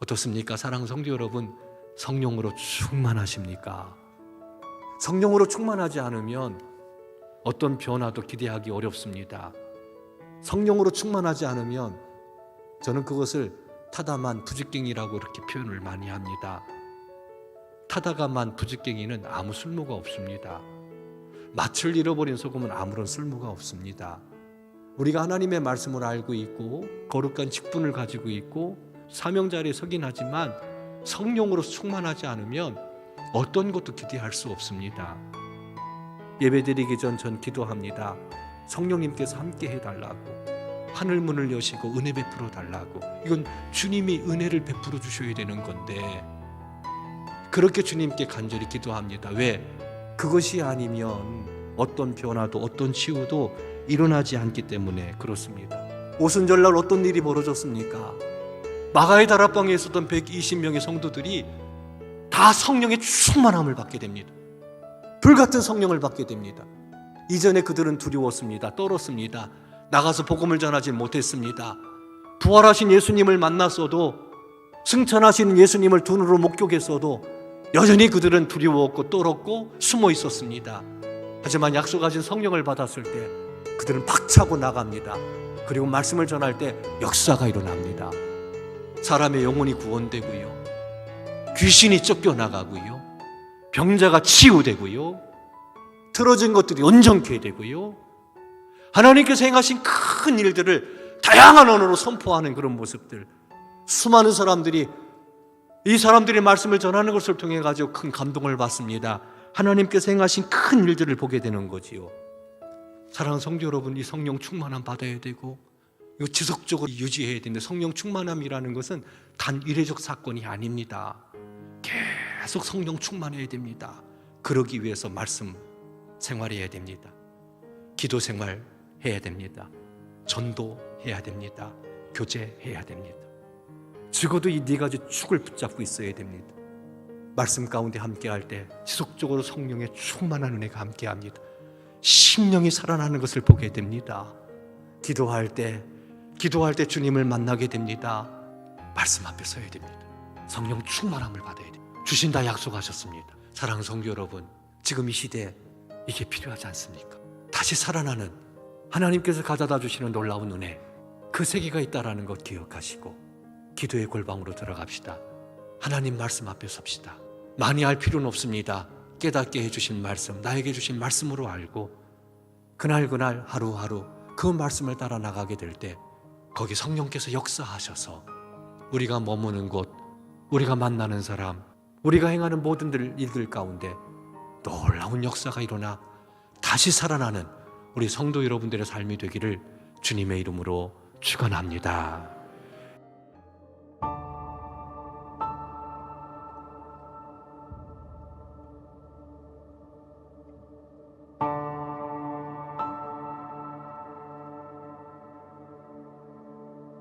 어떻습니까? 사랑하는 성도 여러분, 성령으로 충만하십니까? 성령으로 충만하지 않으면 어떤 변화도 기대하기 어렵습니다. 성령으로 충만하지 않으면 저는 그것을 타다만 부지깽이라고 이렇게 표현을 많이 합니다. 타다가만 부지깽이는 아무 쓸모가 없습니다. 낯을 잃어버린 소금은 아무런 쓸모가 없습니다. 우리가 하나님의 말씀을 알고 있고 거룩한 직분을 가지고 있고 사명 자리에 서긴 하지만 성령으로 충만하지 않으면 어떤 것도 기대할 수 없습니다. 예배드리기 전 기도합니다. 성령님께서 함께 해달라고, 하늘 문을 여시고 은혜 베풀어 달라고. 이건 주님이 은혜를 베풀어 주셔야 되는 건데 그렇게 주님께 간절히 기도합니다. 왜? 그것이 아니면 어떤 변화도 어떤 치유도 일어나지 않기 때문에 그렇습니다. 오순절날 어떤 일이 벌어졌습니까? 마가의 다락방에 있었던 120명의 성도들이 다 성령의 충만함을 받게 됩니다. 불같은 성령을 받게 됩니다. 이전에 그들은 두려웠습니다. 떨었습니다. 나가서 복음을 전하지 못했습니다. 부활하신 예수님을 만났어도, 승천하신 예수님을 두 눈으로 목격했어도 여전히 그들은 두려웠고 떨었고 숨어 있었습니다. 하지만 약속하신 성령을 받았을 때 그들은 박차고 나갑니다. 그리고 말씀을 전할 때 역사가 일어납니다. 사람의 영혼이 구원되고요, 귀신이 쫓겨나가고요, 병자가 치유되고요, 틀어진 것들이 온전케 되고요, 하나님께서 행하신 큰 일들을 다양한 언어로 선포하는 그런 모습들, 수많은 사람들이 이 사람들이 말씀을 전하는 것을 통해 가지고 큰 감동을 받습니다. 하나님께서 행하신 큰 일들을 보게 되는 거지요. 사랑하는 성도 여러분, 이 성령 충만함 받아야 되고 이거 지속적으로 유지해야 되는데, 성령 충만함이라는 것은 단 일회적 사건이 아닙니다. 계속 성령 충만해야 됩니다. 그러기 위해서 말씀 생활해야 됩니다. 기도 생활 해야 됩니다. 전도해야 됩니다. 교제해야 됩니다. 적어도 이 네 가지 축을 붙잡고 있어야 됩니다. 말씀 가운데 함께할 때 지속적으로 성령의 충만한 은혜가 함께합니다. 심령이 살아나는 것을 보게 됩니다. 기도할 때 주님을 만나게 됩니다. 말씀 앞에 서야 됩니다. 성령 충만함을 받아야 됩니다. 주신다 약속하셨습니다. 사랑하는 성도 여러분, 지금 이 시대에 이게 필요하지 않습니까? 다시 살아나는 하나님께서 가져다 주시는 놀라운 은혜, 그 세계가 있다는 것 기억하시고 기도의 골방으로 들어갑시다. 하나님 말씀 앞에 섭시다. 많이 알 필요는 없습니다. 깨닫게 해주신 말씀, 나에게 주신 말씀으로 알고 그날 하루하루 그 말씀을 따라 나가게 될 때 거기 성령께서 역사하셔서 우리가 머무는 곳, 우리가 만나는 사람, 우리가 행하는 모든 일들 가운데 놀라운 역사가 일어나 다시 살아나는 우리 성도 여러분들의 삶이 되기를 주님의 이름으로 축원합니다.